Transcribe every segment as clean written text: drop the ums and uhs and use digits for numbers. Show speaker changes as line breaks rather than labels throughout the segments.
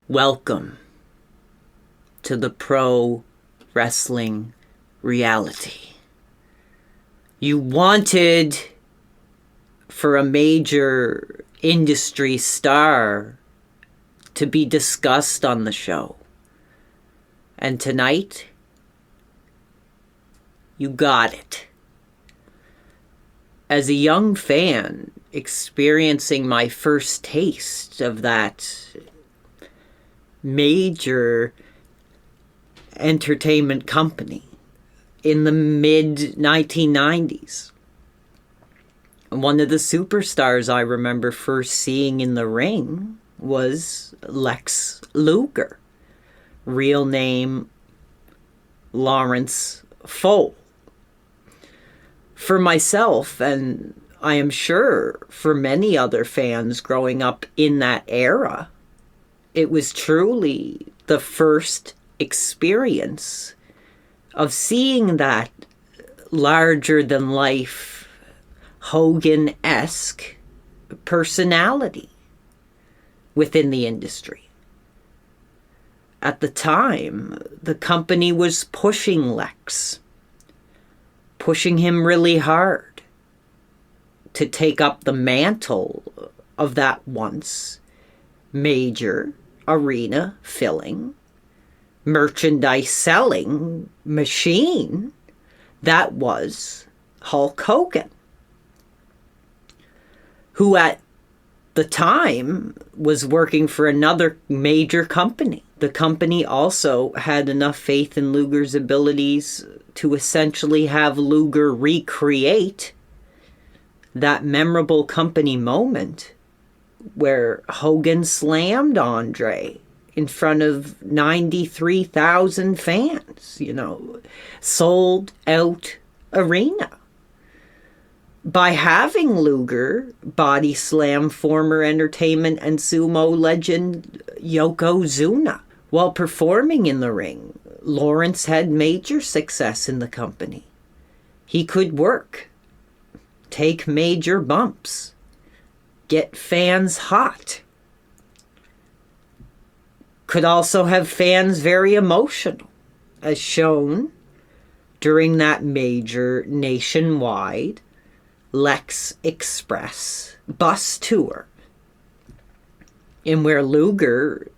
Welcome to the pro wrestling reality. You wanted for a major industry star to be discussed on the show. And tonight, you got it. As a young fan, experiencing my first taste of that major entertainment company in the mid-1990s. One of the superstars I remember first seeing in the ring was Lex Luger, real name Lawrence Fole. For myself, and I am sure for many other fans growing up in that era, it was truly the first experience of seeing that larger-than-life Hogan-esque personality within the industry. At the time, the company was pushing Lex, pushing him really hard to take up the mantle of that once major arena filling, merchandise selling machine that was Hulk Hogan, who at the time was working for another major company. The company also had enough faith in Luger's abilities to essentially have Luger recreate that memorable company moment where Hogan slammed Andre in front of 93,000 fans, sold out arena. By having Luger body slam former entertainment and sumo legend Yokozuna while performing in the ring, Lawrence had major success in the company. He could work, take major bumps, get fans hot. Could also have fans very emotional, as shown during that major nationwide Lex Express bus tour, in where Luger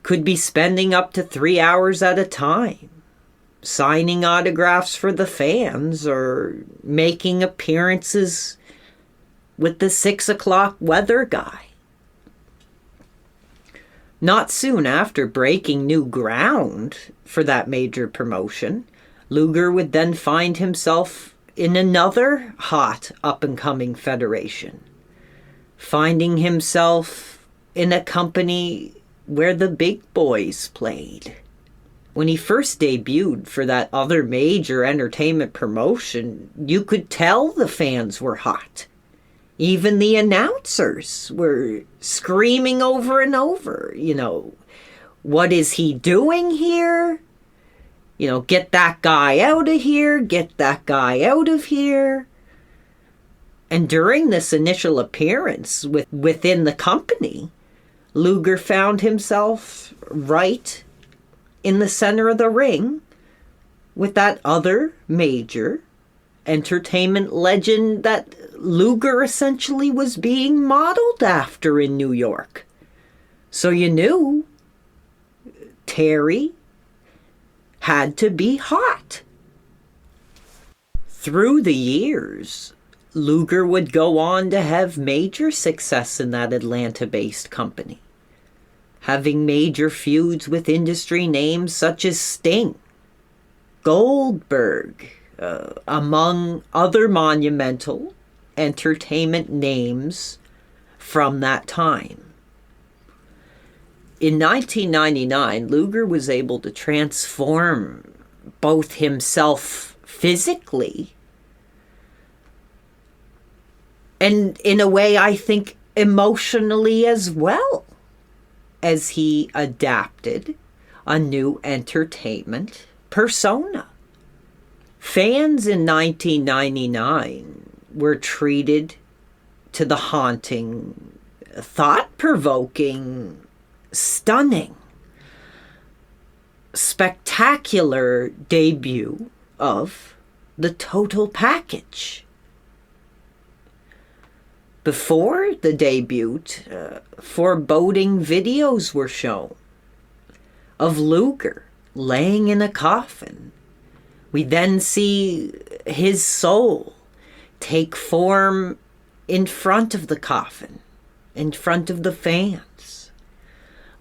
could be spending up to 3 hours at a time, signing autographs for the fans or making appearances with the 6 o'clock weather guy. Not soon after breaking new ground for that major promotion, Luger would then find himself in another hot up-and-coming federation, finding himself in a company where the big boys played. When he first debuted for that other major entertainment promotion, you could tell the fans were hot. Even the announcers were screaming over and over, what is he doing here? Get that guy out of here, get that guy out of here. And during this initial appearance within the company, Luger found himself right in the center of the ring with that other major entertainment legend that Luger essentially was being modeled after in New York. So you knew Terry had to be hot. Through the years, Luger would go on to have major success in that Atlanta-based company, having major feuds with industry names such as Sting, Goldberg, among other monumental entertainment names from that time. In 1999, Luger was able to transform both himself physically and, in a way, I think, emotionally as well, as he adapted a new entertainment persona. Fans in 1999 were treated to the haunting, thought-provoking stunning, spectacular debut of the total package. Before the debut, foreboding videos were shown of Luger laying in a coffin. We then see his soul take form in front of the coffin, in front of the fans.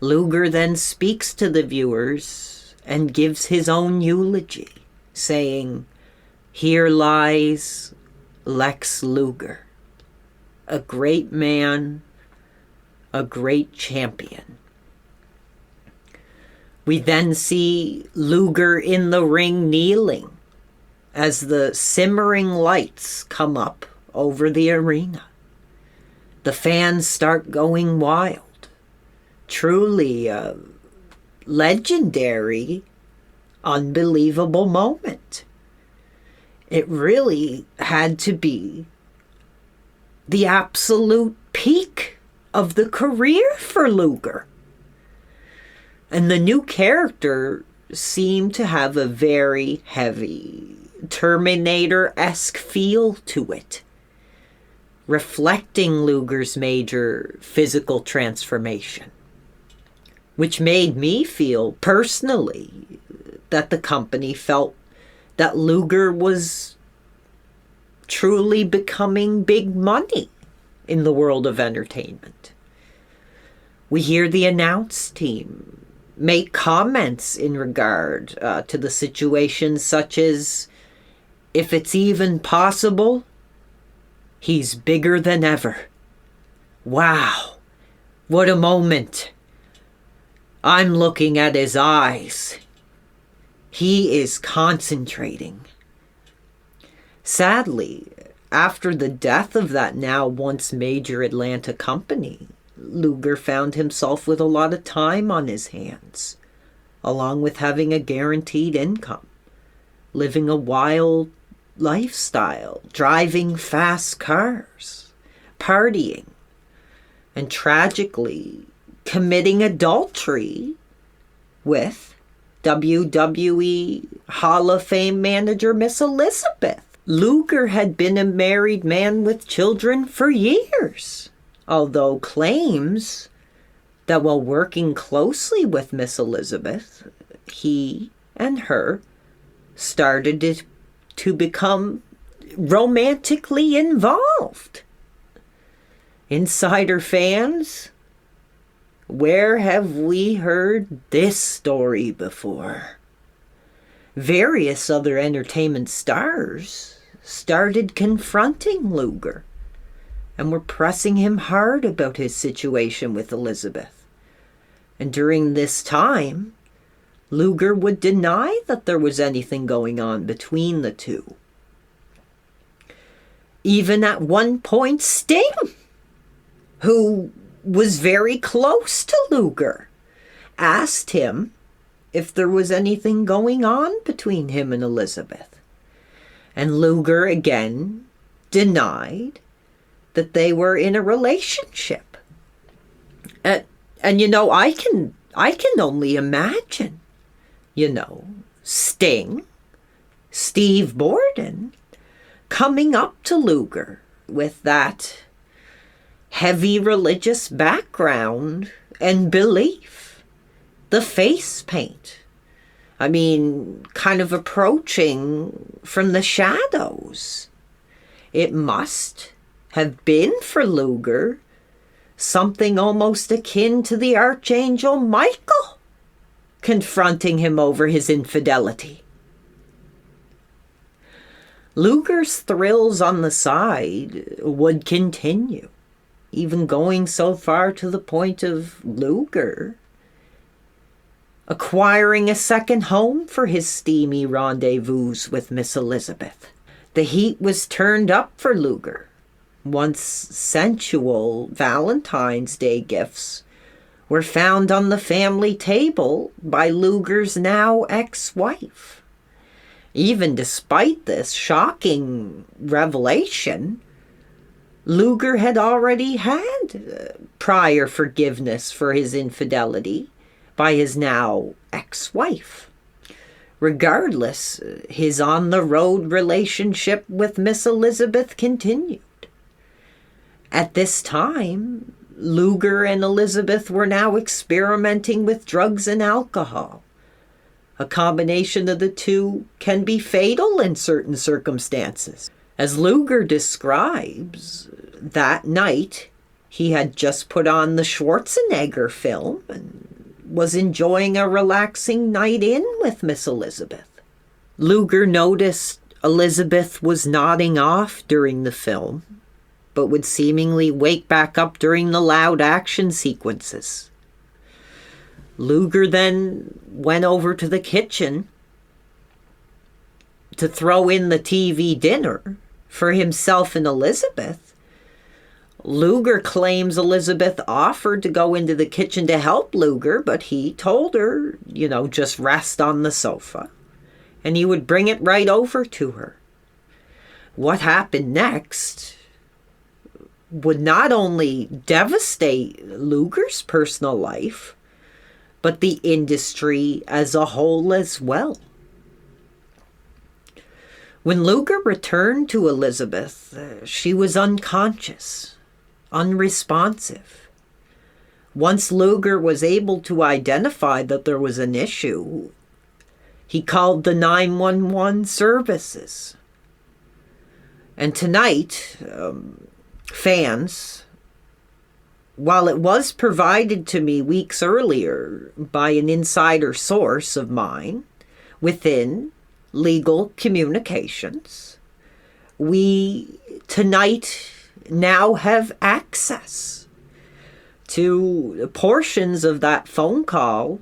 Luger then speaks to the viewers and gives his own eulogy, saying, "Here lies Lex Luger, a great man, a great champion." We then see Luger in the ring kneeling as the simmering lights come up over the arena. The fans start going wild. Truly a legendary, unbelievable moment. It really had to be the absolute peak of the career for Luger. And the new character seemed to have a very heavy Terminator-esque feel to it, reflecting Luger's major physical transformation, which made me feel personally that the company felt that Luger was truly becoming big money in the world of entertainment. We hear the announce team make comments in regard to the situation, such as, "If it's even possible, he's bigger than ever. Wow, what a moment. I'm looking at his eyes. He is concentrating." Sadly, after the death of that now once major Atlanta company, Luger found himself with a lot of time on his hands, along with having a guaranteed income, living a wild lifestyle, driving fast cars, partying, and tragically committing adultery with WWE Hall of Fame manager Miss Elizabeth. Luger had been a married man with children for years, although claims that while working closely with Miss Elizabeth, he and her started to become romantically involved. Insider fans, where have we heard this story before? Various other entertainment stars started confronting Luger and were pressing him hard about his situation with Elizabeth. And during this time, Luger would deny that there was anything going on between the two. Even at one point, Sting, who was very close to Luger, asked him if there was anything going on between him and Elizabeth. And Luger again denied that they were in a relationship. And you know, I can only imagine, you know, Sting, Steve Borden, coming up to Luger with that heavy religious background and belief, the face paint. I mean, kind of approaching from the shadows. It must have been for Luger something almost akin to the Archangel Michael confronting him over his infidelity. Luger's thrills on the side would continue, even going so far to the point of Luger acquiring a second home for his steamy rendezvous with Miss Elizabeth. The heat was turned up for Luger once sensual Valentine's Day gifts were found on the family table by Luger's now ex-wife. Even despite this shocking revelation, Luger had already had prior forgiveness for his infidelity by his now ex-wife. Regardless, his on-the-road relationship with Miss Elizabeth continued. At this time, Luger and Elizabeth were now experimenting with drugs and alcohol. A combination of the two can be fatal in certain circumstances. As Luger describes, that night he had just put on the Schwarzenegger film and was enjoying a relaxing night in with Miss Elizabeth. Luger noticed Elizabeth was nodding off during the film, but would seemingly wake back up during the loud action sequences. Luger then went over to the kitchen to throw in the TV dinner for himself and Elizabeth. Luger claims Elizabeth offered to go into the kitchen to help Luger, but he told her, just rest on the sofa, and he would bring it right over to her. What happened next would not only devastate Luger's personal life, but the industry as a whole as well. When Luger returned to Elizabeth, she was unconscious, unresponsive. Once Luger was able to identify that there was an issue, he called the 911 services. And tonight, fans, while it was provided to me weeks earlier by an insider source of mine within legal communications, we tonight now have access to portions of that phone call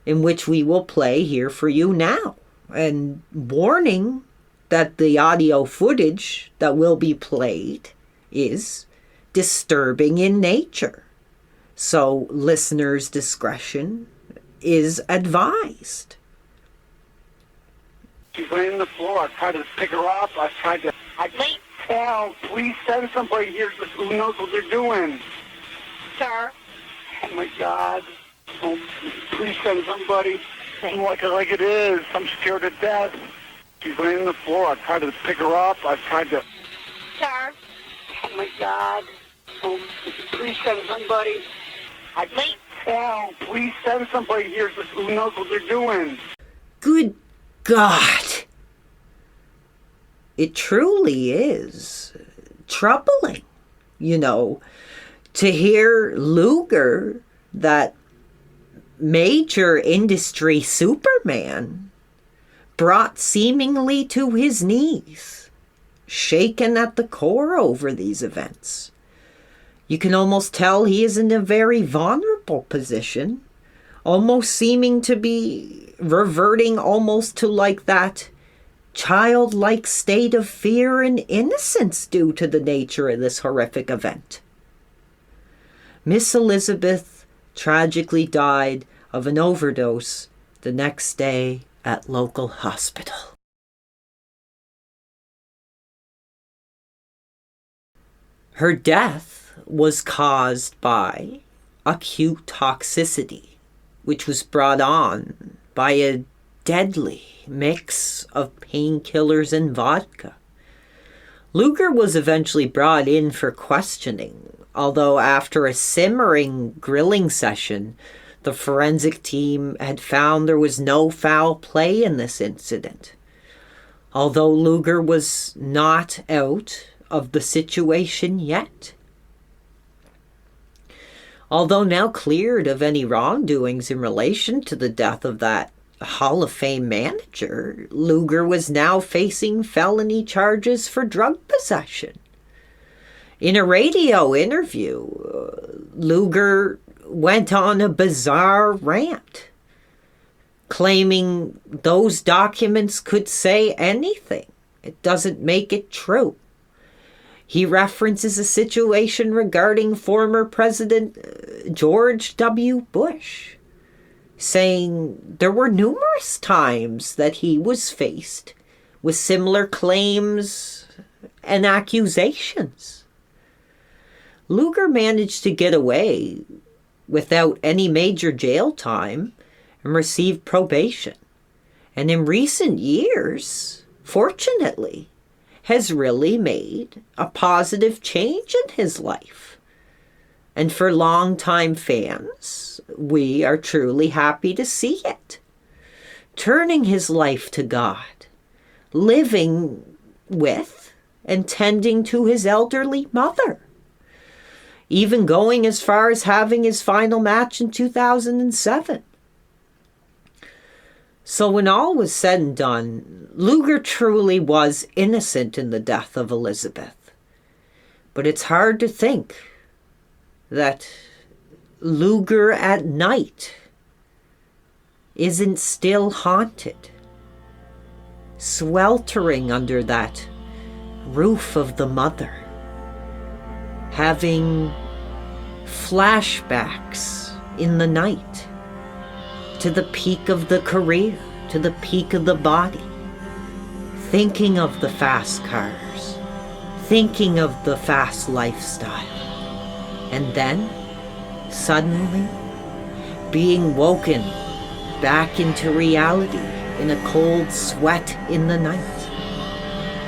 in which we will play here for you now. And warning that the audio footage that will be played is disturbing in nature. So listeners' discretion is advised.
She's laying on the floor. I tried to pick her up. I can't tell. Please send somebody here who knows what they're doing.
Sir?
Oh, my God. Oh, please send somebody. Like it is. I'm scared to death. She's laying on the floor. I tried to pick her up.
Sir?
Oh, my God. Oh, please send somebody. I can't tell. Please send somebody here who knows what they're doing.
Good God. It truly is troubling, to hear Luger, that major industry Superman, brought seemingly to his knees, shaken at the core over these events. You can almost tell he is in a very vulnerable position, almost seeming to be reverting almost to like that childlike state of fear and innocence due to the nature of this horrific event. Miss Elizabeth tragically died of an overdose the next day at local hospital. Her death was caused by acute toxicity, which was brought on by a deadly mix of painkillers and vodka. Luger was eventually brought in for questioning, although after a simmering grilling session, the forensic team had found there was no foul play in this incident. Although Luger was not out of the situation yet. Although now cleared of any wrongdoings in relation to the death of that Hall of Fame manager, Luger was now facing felony charges for drug possession. In a radio interview, Luger went on a bizarre rant, claiming those documents could say anything. It doesn't make it true. He references a situation regarding former President George W. Bush, saying there were numerous times that he was faced with similar claims and accusations. Luger managed to get away without any major jail time and received probation. And in recent years, fortunately, has really made a positive change in his life. And for longtime fans, we are truly happy to see it. Turning his life to God, living with and tending to his elderly mother, even going as far as having his final match in 2007. So when all was said and done, Luger truly was innocent in the death of Elizabeth. But it's hard to think that Luger at night isn't still haunted, sweltering under that roof of the mother, having flashbacks in the night to the peak of the career, to the peak of the body, thinking of the fast cars, thinking of the fast lifestyle, and then suddenly being woken back into reality in a cold sweat in the night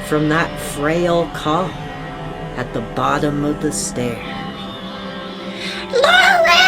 from that frail call at the bottom of the stair. Lauren!